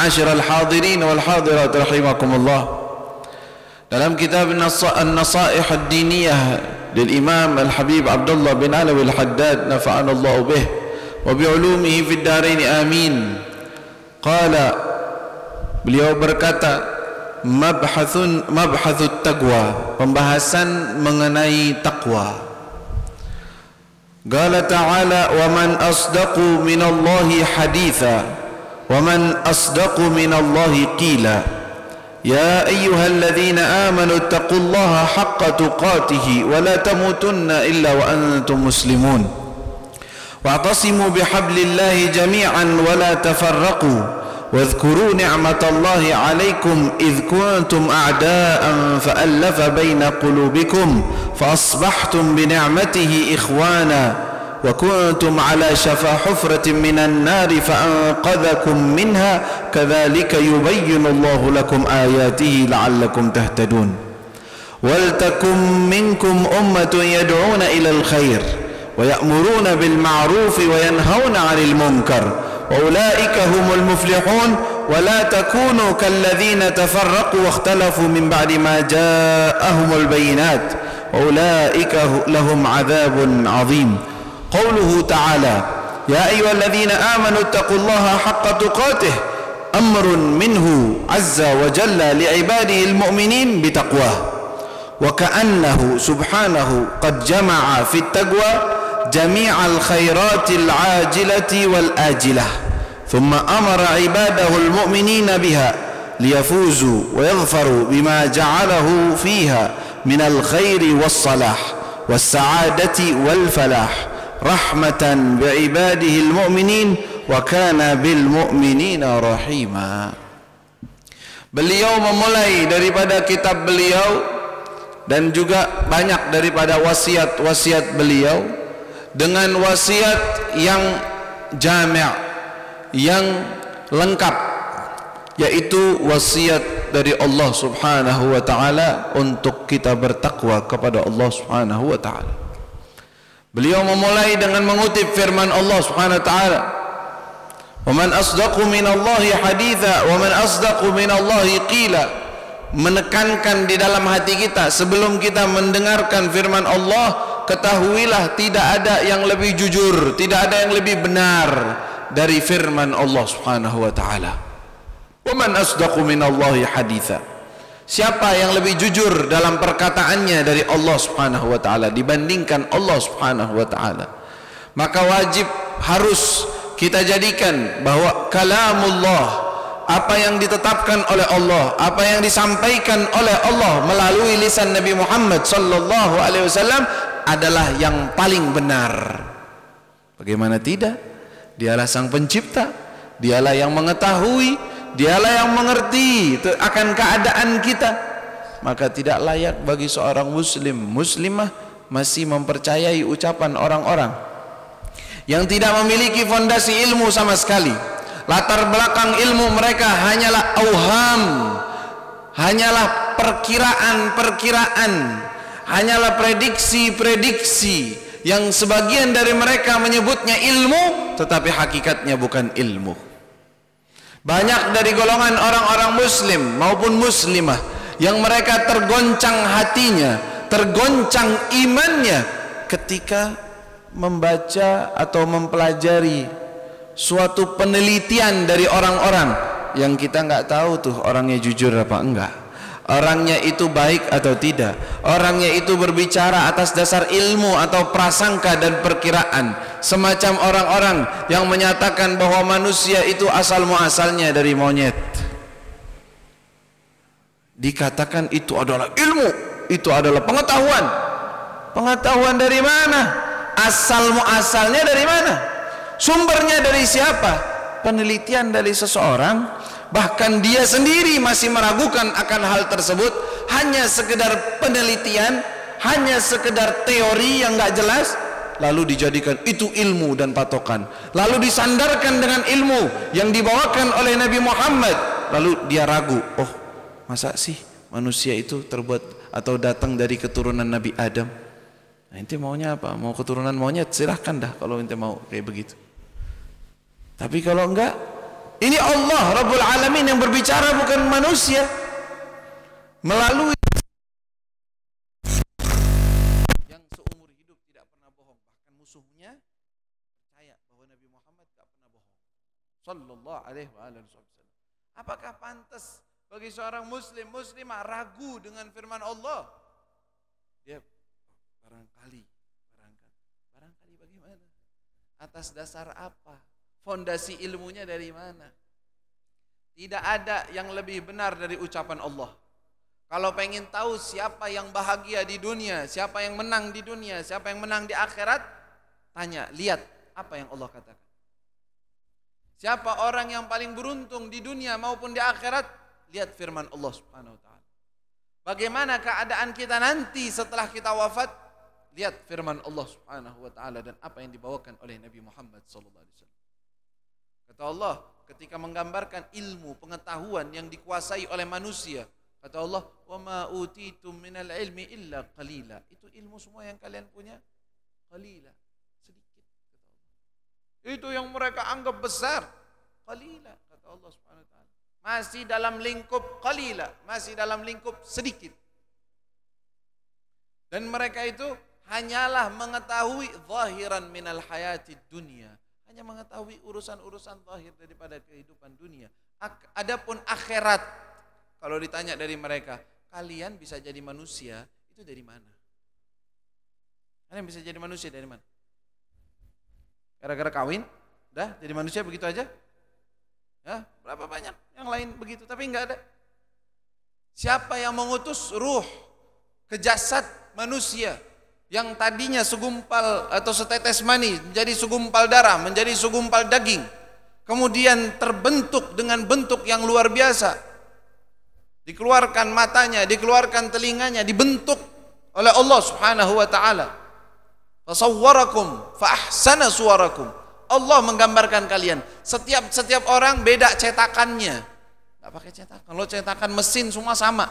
Ma'asyiral hadirin wal hadirat rahimakumullah. Dalam kitab An-Nasaih Ad-Diniyah lil Imam Al-Habib Abdullah bin Alawi Al-Haddad nafa'anallahu bih wa bi'ulumihi fid dharain amin. Qala, beliau berkata, mabhathut taqwa, pembahasan mengenai takwa. Qala ta'ala, wa man asdaqu minallahi haditha وَمَنْ أَصْدَقُ مِنَ اللَّهِ قِيلًا يَا أَيُّهَا الَّذِينَ آمَنُوا اتَّقُوا اللَّهَ حَقَّ تُقَاتِهِ وَلَا تَمُوتُنَّ إِلَّا وَأَنْتُمْ مُسْلِمُونَ وَاعْتَصِمُوا بِحَبْلِ اللَّهِ جَمِيعًا وَلَا تَفَرَّقُوا وَاذْكُرُوا نِعْمَةَ اللَّهِ عَلَيْكُمْ إِذْ كُنْتُمْ أَعْدَاءً فَأَلَّفَ بَيْنَ قُلُوبِكُمْ فَأَصْبَحْتُمْ بِنِعْمَتِهِ إِخْوَانًا وكنتم على شفا حفرة من النار فأنقذكم منها كذلك يبين الله لكم آياته لعلكم تهتدون ولتكن منكم أمة يدعون إلى الخير ويأمرون بالمعروف وينهون عن المنكر وأولئك هم المفلحون ولا تكونوا كالذين تفرقوا واختلفوا من بعد ما جاءهم البينات وأولئك لهم عذاب عظيم. قوله تعالى يا أيها الذين آمنوا اتقوا الله حق تقاته أمر منه عز وجل لعباده المؤمنين بتقواه وكأنه سبحانه قد جمع في التقوى جميع الخيرات العاجلة والآجلة ثم أمر عباده المؤمنين بها ليفوزوا ويظفروا بما جعله فيها من الخير والصلاح والسعادة والفلاح rahmatan bi'ibadihil mu'minin wa kana bil mu'minina rahima. Beliau memulai daripada kitab beliau dan juga banyak daripada wasiat-wasiat beliau dengan wasiat yang jami', yang lengkap, yaitu wasiat dari Allah Subhanahu wa taala untuk kita bertakwa kepada Allah Subhanahu wa taala. Beliau memulai dengan mengutip firman Allah Subhanahu wa taala, "Wa man asdaqu minallahi haditha wa man asdaqu minallahi qila." Menekankan di dalam hati kita sebelum kita mendengarkan firman Allah, ketahuilah tidak ada yang lebih jujur, tidak ada yang lebih benar dari firman Allah Subhanahu wa taala. "Wa man asdaqu minallahi haditha." Siapa yang lebih jujur dalam perkataannya dari Allah Subhanahu wa taala dibandingkan Allah Subhanahu wa taala? Maka wajib harus kita jadikan bahwa kalamullah, apa yang ditetapkan oleh Allah, apa yang disampaikan oleh Allah melalui lisan Nabi Muhammad sallallahu alaihi wasallam adalah yang paling benar. Bagaimana tidak? Dialah sang pencipta, dialah yang mengetahui, dialah yang mengerti akan keadaan kita. Maka tidak layak bagi seorang muslim, muslimah masih mempercayai ucapan orang-orang yang tidak memiliki fondasi ilmu sama sekali. Latar belakang ilmu mereka hanyalah auham, hanyalah perkiraan-perkiraan, hanyalah prediksi-prediksi yang sebagian dari mereka menyebutnya ilmu tetapi hakikatnya bukan ilmu. Banyak dari golongan orang-orang muslim maupun muslimah yang mereka tergoncang hatinya, tergoncang imannya ketika membaca atau mempelajari suatu penelitian dari orang-orang yang kita nggak tahu tuh orangnya jujur apa enggak, orangnya itu baik atau tidak, orangnya itu berbicara atas dasar ilmu atau prasangka dan perkiraan. Semacam orang-orang yang menyatakan bahwa manusia itu asal muasalnya dari monyet. dikatakan itu adalah ilmu, itu adalah pengetahuan. Pengetahuan dari mana? Asalnya dari mana? Sumbernya dari siapa? Penelitian dari seseorang, bahkan dia sendiri masih meragukan akan hal tersebut, hanya sekedar penelitian, hanya sekedar teori yang nggak jelas, lalu dijadikan itu ilmu dan patokan, lalu disandarkan dengan ilmu yang dibawakan oleh Nabi Muhammad, lalu dia ragu, oh masa sih manusia itu terbuat atau datang dari keturunan Nabi Adam? Nah, ente maunya apa? Mau keturunan monyet? Silahkan dah kalau ente mau kayak begitu. Tapi kalau enggak, ini Allah Rabbul Alamin yang berbicara, bukan manusia. Melalui yang seumur hidup tidak pernah bohong, bahkan musuhnya percaya bahwa Nabi Muhammad tidak pernah bohong. Sallallahu alaihi wasallam. Apakah pantas bagi seorang muslimah ragu dengan firman Allah? Dia barangkali bagaimana? Atas dasar apa? Fondasi ilmunya dari mana? Tidak ada yang lebih benar dari ucapan Allah. Kalau pengen tahu siapa yang bahagia di dunia, siapa yang menang di dunia, siapa yang menang di akhirat, tanya, lihat apa yang Allah katakan. Siapa orang yang paling beruntung di dunia maupun di akhirat? Lihat firman Allah Subhanahu wa taala. Bagaimana keadaan kita nanti setelah kita wafat? Lihat firman Allah Subhanahu wa taala dan apa yang dibawakan oleh Nabi Muhammad sallallahu alaihi wasallam. Kata Allah ketika menggambarkan ilmu pengetahuan yang dikuasai oleh manusia, kata Allah, "Wa ma utitum minal ilmi illa qalila." Itu ilmu semua yang kalian punya qalila, sedikit, kata Allah. Itu yang mereka anggap besar, qalila, kata Allah Subhanahu wa taala. Masih dalam lingkup qalila, masih dalam lingkup sedikit. Dan mereka itu hanyalah mengetahui zahiran minal hayatid dunia, hanya mengetahui urusan-urusan zahir daripada kehidupan dunia. Adapun akhirat, kalau ditanya dari mereka, kalian bisa jadi manusia itu dari mana? Kalian bisa jadi manusia dari mana? Gara-gara kawin, dah jadi manusia begitu aja? Ya, berapa banyak yang lain begitu, tapi enggak ada. Siapa yang mengutus ruh ke jasad manusia yang tadinya segumpal atau setetes mani menjadi segumpal darah, menjadi segumpal daging, kemudian terbentuk dengan bentuk yang luar biasa, dikeluarkan matanya, dikeluarkan telinganya, dibentuk oleh Allah Subhanahu wa taala. Fasawwarakum fa ahsana suwarakum. Allah menggambarkan kalian. Setiap orang beda cetakannya. Enggak pakai cetakan. Kalau cetakan mesin semua sama.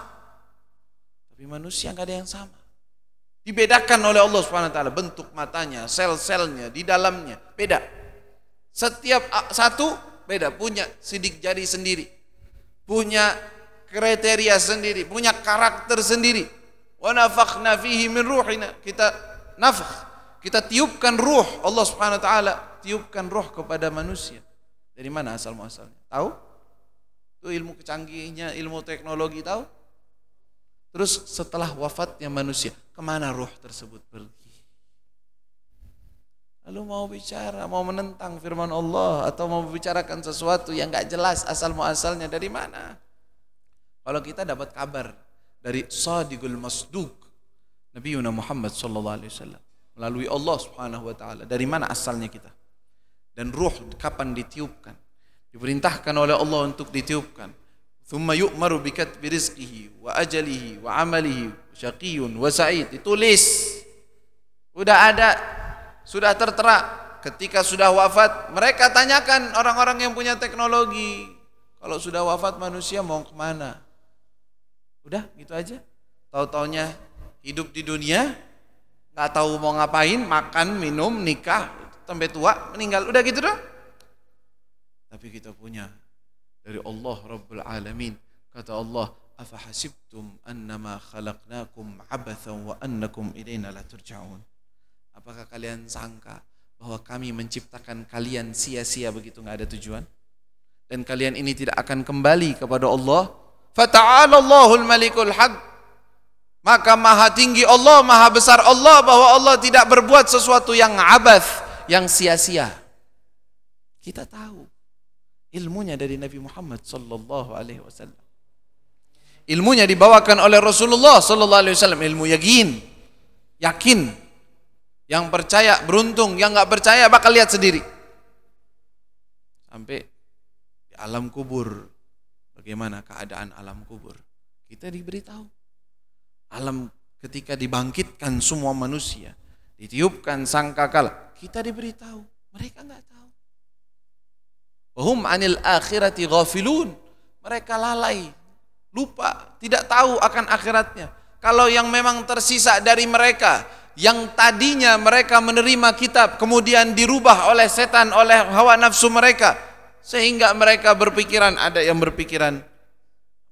Tapi manusia enggak ada yang sama. Dibedakan oleh Allah Subhanahu wa taala, bentuk matanya, sel-selnya, di dalamnya beda. Setiap satu beda, punya sidik jari sendiri, punya kriteria sendiri, punya karakter sendiri. Wa nafakhna fihi min ruhina, kita nafakh, kita tiupkan ruh, Allah Subhanahu wa taala tiupkan ruh kepada manusia. Dari mana asal muasalnya? Tahu? Itu ilmu kecanggihnya, ilmu teknologi, tahu? Terus setelah wafatnya manusia, kemana ruh tersebut pergi? Lalu mau bicara, mau menentang firman Allah, atau mau membicarakan sesuatu yang gak jelas asal muasalnya dari mana? Kalau kita dapat kabar dari Shadiqul Masduq, Nabi Muhammad sallallahu alaihi wasallam, melalui Allah Subhanahu wa taala, dari mana asalnya kita? Dan ruh kapan ditiupkan? Diperintahkan oleh Allah untuk ditiupkan. Thumma yu'maru bikatbi rizqihi wa ajalihi wa amalihi syaqiyyun wa sa'id. Ditulis. Sudah ada, sudah tertera. Ketika sudah wafat, mereka tanyakan orang-orang yang punya teknologi, kalau sudah wafat manusia mau kemana? Udah gitu aja. Tahu-taunya hidup di dunia, nggak tahu mau ngapain, makan, minum, nikah, sampai tua, meninggal. Udah gitu doang. Tapi kita punya dari Allah Rabbul Alamin. Kata Allah, afahasibtum annama khalaqnakum abathan wa annakum ilaina la turja'un. Apakah kalian sangka bahwa kami menciptakan kalian sia-sia begitu, nggak ada tujuan? Dan kalian ini tidak akan kembali kepada Allah? Fata'ala Allahul Malikul Haq. Maka maha tinggi Allah, maha besar Allah, bahwa Allah tidak berbuat sesuatu yang abath, yang sia-sia. Kita tahu ilmunya dari Nabi Muhammad sallallahu alaihi wasallam. ilmunya dibawakan oleh Rasulullah sallallahu alaihi wasallam, ilmu yakin. Yang percaya beruntung, yang enggak percaya bakal lihat sendiri. Sampai di alam kubur, bagaimana keadaan alam kubur? Kita diberitahu. Alam ketika dibangkitkan semua manusia, ditiupkan sangkakala, kita diberitahu. Mereka enggak tahu. Wahum anil akhirati ghafilun. Mereka lalai, lupa, tidak tahu akan akhiratnya. Kalau yang memang tersisa dari mereka, yang tadinya mereka menerima kitab, kemudian dirubah oleh setan, oleh hawa nafsu mereka, sehingga mereka berpikiran, ada yang berpikiran,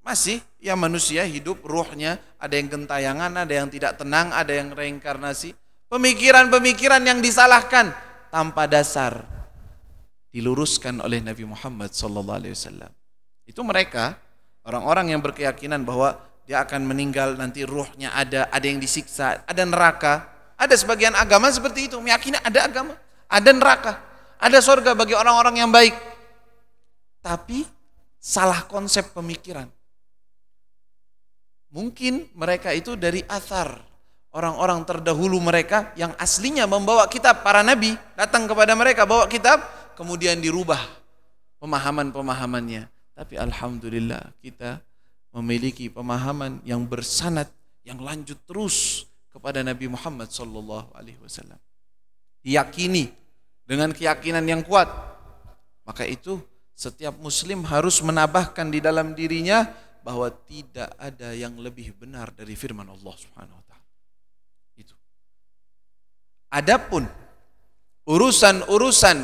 masih ya manusia hidup, ruhnya, ada yang gentayangan, ada yang tidak tenang, ada yang reinkarnasi. Pemikiran-pemikiran yang disalahkan tanpa dasar diluruskan oleh Nabi Muhammad SAW. Itu mereka, orang-orang yang berkeyakinan bahwa dia akan meninggal, nanti ruhnya ada yang disiksa, ada neraka. Ada sebagian agama seperti itu, meyakini ada agama, ada neraka, ada surga bagi orang-orang yang baik. Tapi salah konsep pemikiran. Mungkin mereka itu dari athar orang-orang terdahulu mereka yang aslinya membawa kitab, para nabi datang kepada mereka bawa kitab, kemudian dirubah pemahaman-pemahamannya. Tapi alhamdulillah kita memiliki pemahaman yang bersanad, yang lanjut terus kepada Nabi Muhammad sallallahu alaihi wasallam. Diyakini dengan keyakinan yang kuat. Maka itu setiap muslim harus menambahkan di dalam dirinya bahwa tidak ada yang lebih benar dari firman Allah Subhanahu wa taala. Itu. Adapun urusan-urusan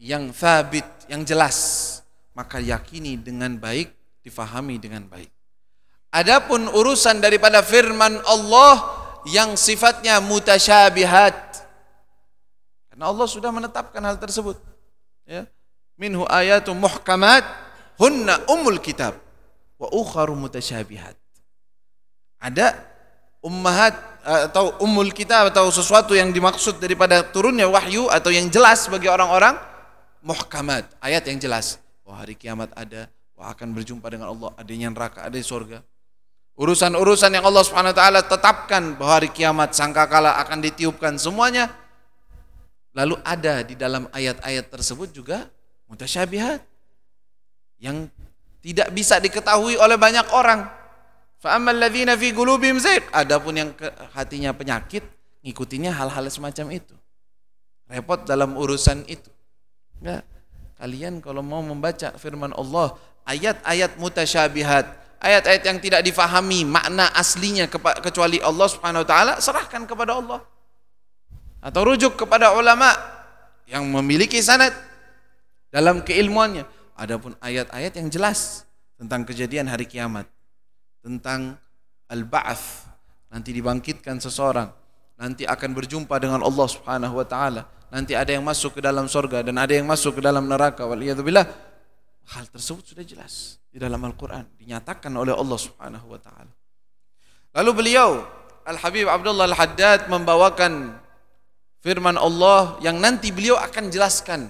yang thabit, yang jelas, maka yakini dengan baik, difahami dengan baik. Adapun urusan daripada firman Allah yang sifatnya mutasyabihat, karena Allah sudah menetapkan hal tersebut, ya. Minhu ayatum muhkamat hunna ummul kitab wa ukharu mutasyabihat. Ada ummahat atau ummul kitab atau sesuatu yang dimaksud daripada turunnya wahyu atau yang jelas bagi orang-orang, muhkamat, ayat yang jelas bahwa hari kiamat ada, bahwa akan berjumpa dengan Allah, adanya neraka, ada surga. Urusan-urusan yang Allah Subhanahu wa taala tetapkan bahwa hari kiamat sangkakala akan ditiupkan semuanya. Lalu ada di dalam ayat-ayat tersebut juga mutasyabihat yang tidak bisa diketahui oleh banyak orang. Fa ammal ladzina fi qulubihim zayg, adapun yang hatinya penyakit, ngikutinya hal-hal semacam itu. Repot dalam urusan itu. Ya, kalian kalau mau membaca firman Allah, ayat-ayat mutasyabihat, ayat-ayat yang tidak difahami makna aslinya kecuali Allah Subhanahu wa taala, serahkan kepada Allah. Atau rujuk kepada ulama yang memiliki sanad dalam keilmuannya. Adapun ayat-ayat yang jelas tentang kejadian hari kiamat, tentang al-ba'ats, nanti dibangkitkan seseorang, nanti akan berjumpa dengan Allah Subhanahu wa taala, nanti ada yang masuk ke dalam surga dan ada yang masuk ke dalam neraka, waliyadzubillah. Hal tersebut sudah jelas di dalam Al-Quran, dinyatakan oleh Allah Subhanahu wa ta'ala. Lalu beliau Al-Habib Abdullah Al-Haddad membawakan firman Allah yang nanti beliau akan jelaskan,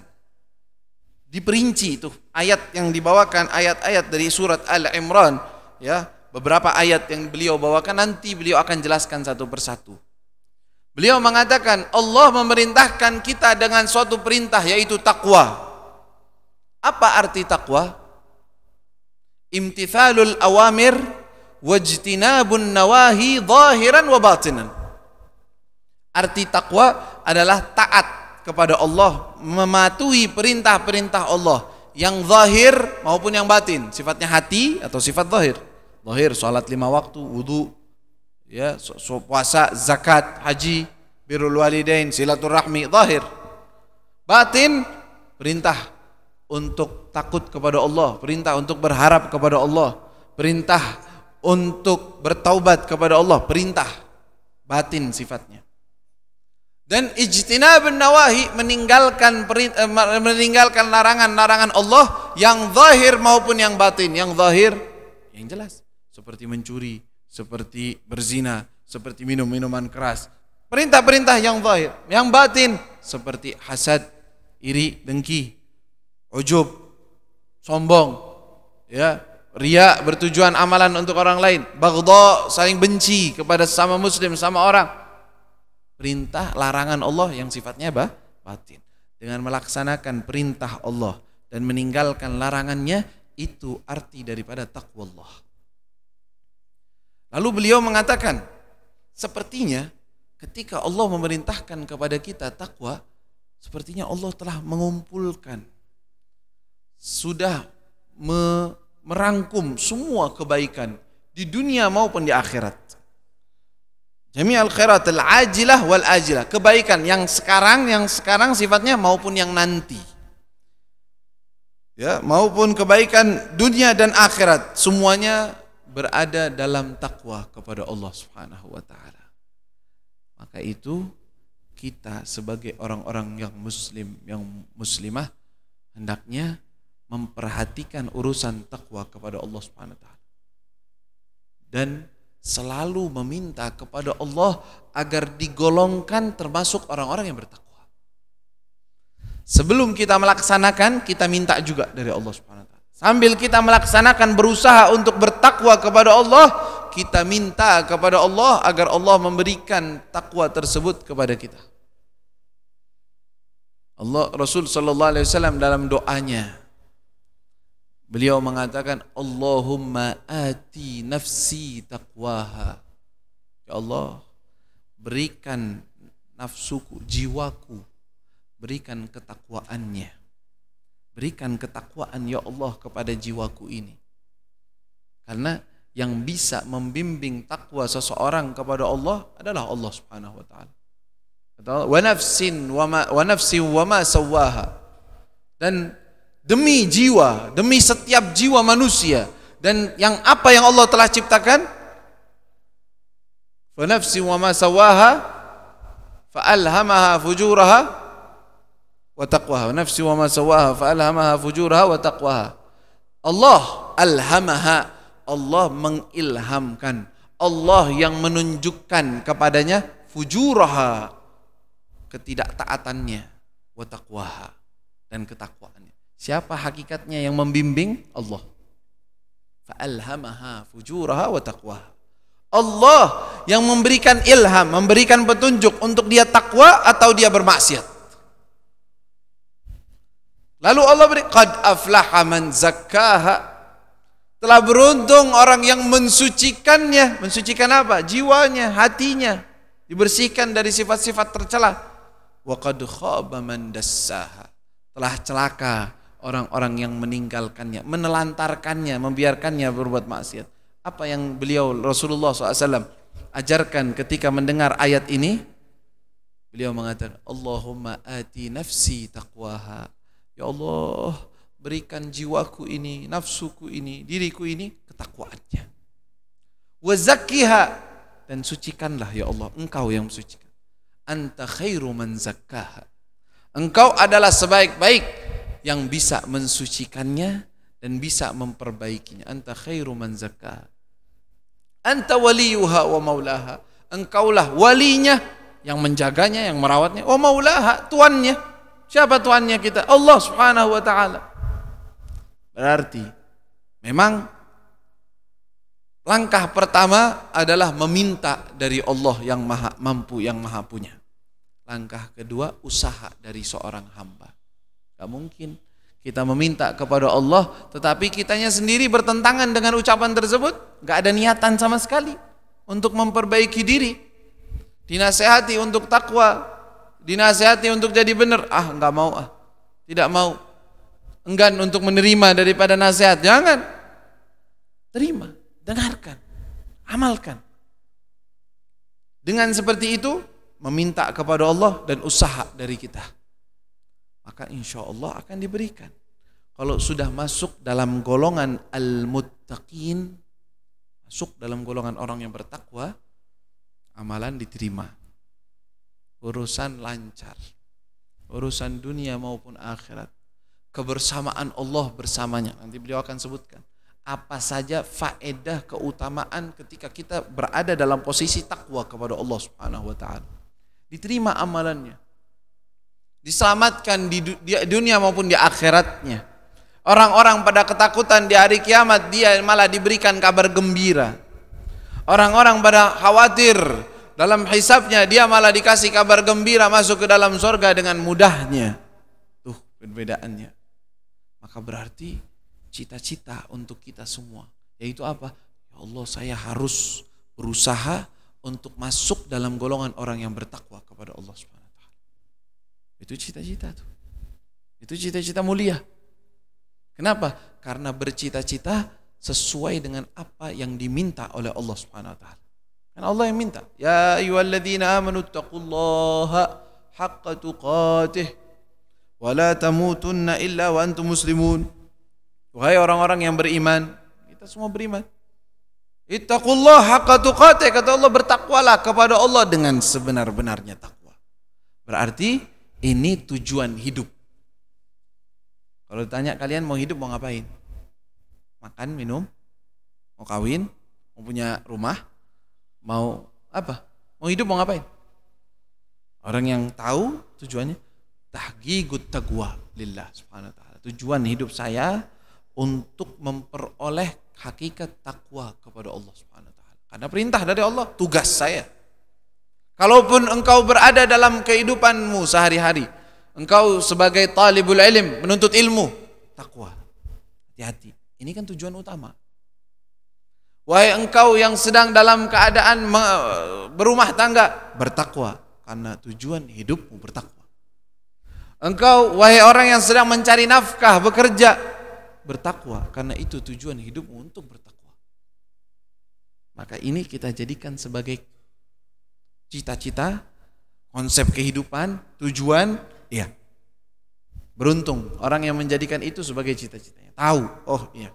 diperinci itu ayat yang dibawakan, ayat-ayat dari surat Al-Imran, ya, beberapa ayat yang beliau bawakan nanti beliau akan jelaskan satu persatu. Beliau mengatakan Allah memerintahkan kita dengan suatu perintah, yaitu takwa. Apa arti takwa? Imtithalul awamir wajtinabun nawahi zahiran wa batinan. Arti takwa adalah taat kepada Allah, mematuhi perintah-perintah Allah yang zahir maupun yang batin, sifatnya hati atau sifat zahir. Zahir salat 5 waktu, wudu, ya, puasa, zakat, haji, birrul walidain, silaturahmi, zahir. Batin, perintah untuk takut kepada Allah, perintah untuk berharap kepada Allah, perintah untuk bertaubat kepada Allah, perintah batin sifatnya. Dan ijtinabun nawahi, meninggalkan larangan-larangan Allah yang zahir maupun yang batin. Yang zahir yang jelas, seperti mencuri, seperti berzina, seperti minum minuman keras, perintah-perintah yang zahir. Yang batin seperti hasad, iri, dengki, ujub, sombong, ya, Riya bertujuan amalan untuk orang lain. Baghdha, saling benci kepada sesama muslim, sama orang. Perintah larangan Allah yang sifatnya batin. Dengan melaksanakan perintah Allah dan meninggalkan larangannya, itu arti daripada taqwa Allah. Lalu beliau mengatakan, sepertinya ketika Allah memerintahkan kepada kita takwa, sepertinya Allah telah mengumpulkan, sudah merangkum semua kebaikan di dunia maupun di akhirat. Jami'al khairat al-ajilah wal ajilah, kebaikan yang sekarang sifatnya maupun yang nanti. Ya, maupun kebaikan dunia dan akhirat, semuanya berada dalam takwa kepada Allah Subhanahu wa taala. Maka itu kita sebagai orang-orang yang muslim, yang muslimah, hendaknya memperhatikan urusan takwa kepada Allah Subhanahu wa taala. Dan selalu meminta kepada Allah agar digolongkan termasuk orang-orang yang bertakwa. Sebelum kita melaksanakan, kita minta juga dari Allah Subhanahu wa taala. Sambil kita melaksanakan, berusaha untuk bertakwa kepada Allah, kita minta kepada Allah agar Allah memberikan takwa tersebut kepada kita. Rasul sallallahu alaihi wasallam dalam doanya, beliau mengatakan, Allahumma ati nafsi taqwaha. Ya Allah, berikan nafsuku, jiwaku, berikan ketakwaannya. Berikan ketakwaan ya Allah kepada jiwaku ini. Karena yang bisa membimbing takwa seseorang kepada Allah adalah Allah Subhanahu wa taala. Wa nafsin wa ma sawwaha. Dan demi jiwa, demi setiap jiwa manusia, dan yang apa yang Allah telah ciptakan, fa nafsi wa ma sawaha fa alhamaha fujuraha wa taqwaha. Nafsi wa ma sawaha fa alhamaha fujuraha wa taqwaha. Allah alhamaha, Allah mengilhamkan, Allah yang menunjukkan kepadanya fujuraha, ketidaktaatannya, wa taqwaha, dan ketakwaannya. Siapa hakikatnya yang membimbing? Allah. Fa'alhamaha fujuraha wa taqwaha. Allah yang memberikan ilham, memberikan petunjuk untuk dia takwa atau dia bermaksiat. Lalu Allah beri, qad aflaha man zakkaha. Telah beruntung orang yang mensucikannya. Mensucikan apa? Jiwanya, hatinya, dibersihkan dari sifat-sifat tercela. Wa qad khaba man dassaha. Telah celaka orang-orang yang meninggalkannya, menelantarkannya, membiarkannya berbuat maksiat. Apa yang beliau Rasulullah SAW ajarkan ketika mendengar ayat ini? Beliau mengatakan, Allahumma ati nafsi taqwaha. Ya Allah, berikan jiwaku ini, nafsuku ini, diriku ini ketakwaannya. Wa zakkiha, dan sucikanlah ya Allah, Engkau yang mensucikan. Anta khairu man zakkaha. Engkau adalah sebaik-baik yang bisa mensucikannya dan bisa memperbaikinya. Anta khairu man zakkaha. Anta waliyuha wa maulaha. Engkaulah walinya, yang menjaganya, yang merawatnya. Wa maulaha, tuannya. Siapa tuannya kita? Allah Subhanahu wa taala. Berarti memang langkah pertama adalah meminta dari Allah yang maha mampu, yang maha punya. Langkah kedua, usaha dari seorang hamba. Gak mungkin kita meminta kepada Allah tetapi kitanya sendiri bertentangan dengan ucapan tersebut, gak ada niatan sama sekali untuk memperbaiki diri. Dinasehati untuk takwa, dinasehati untuk jadi benar, gak mau, tidak mau, enggan untuk menerima daripada nasihat. Jangan, terima, dengarkan, amalkan. Dengan seperti itu meminta kepada Allah dan usaha dari kita, maka insya Allah akan diberikan. Kalau sudah masuk dalam golongan al-muttaqin, masuk dalam golongan orang yang bertakwa, amalan diterima, urusan lancar, urusan dunia maupun akhirat, kebersamaan Allah bersamanya. Nanti beliau akan sebutkan apa saja faedah keutamaan ketika kita berada dalam posisi takwa kepada Allah Subhanahu wa taala. Diterima amalannya, diselamatkan di dunia maupun di akhiratnya. Orang-orang pada ketakutan di hari kiamat, dia malah diberikan kabar gembira. Orang-orang pada khawatir dalam hisabnya, dia malah dikasih kabar gembira masuk ke dalam surga dengan mudahnya. Tuh perbedaannya. Maka berarti cita-cita untuk kita semua, yaitu apa? Ya Allah, saya harus berusaha untuk masuk dalam golongan orang yang bertakwa kepada Allah Subhanahu wa taala. Itu cita-cita tuh. Itu cita-cita mulia. Kenapa? Karena bercita-cita sesuai dengan apa yang diminta oleh Allah Subhanahu wa taala. Kan Allah yang minta, ya ayyuhalladzina amanu taqullaha haqqa tuqatih wa la tamutunna illa wa antum muslimun. Wahai orang-orang yang beriman, kita semua beriman. Ittaqullaha haqqa tuqatih, kata Allah, bertakwalah kepada Allah dengan sebenar-benarnya takwa. Berarti ini tujuan hidup. Kalau ditanya kalian mau hidup mau ngapain? Makan, minum, mau kawin, mau punya rumah, mau apa? Mau hidup mau ngapain? Orang yang tahu tujuannya tahqiqut taqwa lillah subhanahu wa ta'ala. Tujuan hidup saya untuk memperoleh hakikat takwa kepada Allah subhanahu wa ta'ala. Karena perintah dari Allah, tugas saya. Kalaupun engkau berada dalam kehidupanmu sehari-hari, engkau sebagai talibul ilm, menuntut ilmu, takwa. Hati-hati. Ini kan tujuan utama. Wahai engkau yang sedang dalam keadaan berumah tangga, bertakwa. Karena tujuan hidupmu bertakwa. Engkau, wahai orang yang sedang mencari nafkah, bekerja, bertakwa. Karena itu tujuan hidupmu untuk bertakwa. Maka ini kita jadikan sebagai cita-cita, konsep kehidupan, tujuan. Iya. Beruntung orang yang menjadikan itu sebagai cita-citanya. Tahu, oh iya,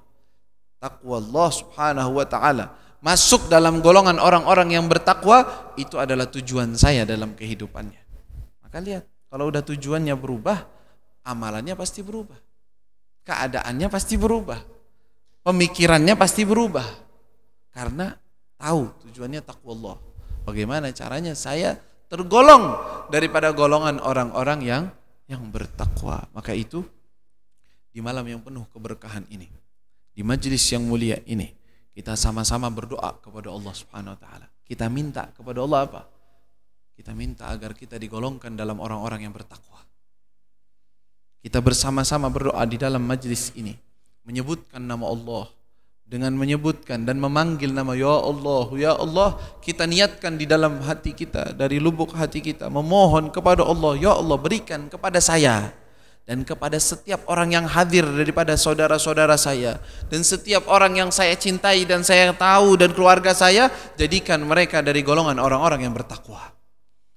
takwa Allah subhanahu wa ta'ala, masuk dalam golongan orang-orang yang bertakwa, itu adalah tujuan saya dalam kehidupannya. Maka lihat, kalau udah tujuannya berubah, amalannya pasti berubah, keadaannya pasti berubah, pemikirannya pasti berubah. Karena tahu tujuannya takwa Allah. Bagaimana caranya saya tergolong daripada golongan orang-orang yang bertakwa. Maka itu di malam yang penuh keberkahan ini, di majelis yang mulia ini, kita sama-sama berdoa kepada Allah Subhanahu wa taala. Kita minta kepada Allah apa? Kita minta agar kita digolongkan dalam orang-orang yang bertakwa. Kita bersama-sama berdoa di dalam majelis ini, menyebutkan nama Allah, dengan menyebutkan dan memanggil nama ya Allah, kita niatkan di dalam hati kita, dari lubuk hati kita, memohon kepada Allah, ya Allah berikan kepada saya dan kepada setiap orang yang hadir daripada saudara-saudara saya, dan setiap orang yang saya cintai dan saya tahu, dan keluarga saya, jadikan mereka dari golongan orang-orang yang bertakwa.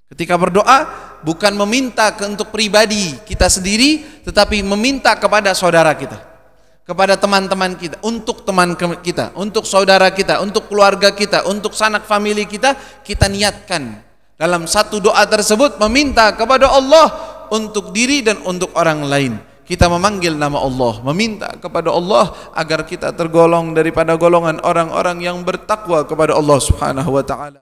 Ketika berdoa, bukan meminta untuk pribadi kita sendiri, tetapi meminta kepada saudara kita, kepada teman-teman kita, untuk teman kita, untuk saudara kita, untuk keluarga kita, untuk sanak famili kita, kita niatkan dalam satu doa tersebut meminta kepada Allah untuk diri dan untuk orang lain. Kita memanggil nama Allah, meminta kepada Allah agar kita tergolong daripada golongan orang-orang yang bertakwa kepada Allah Subhanahu wa taala.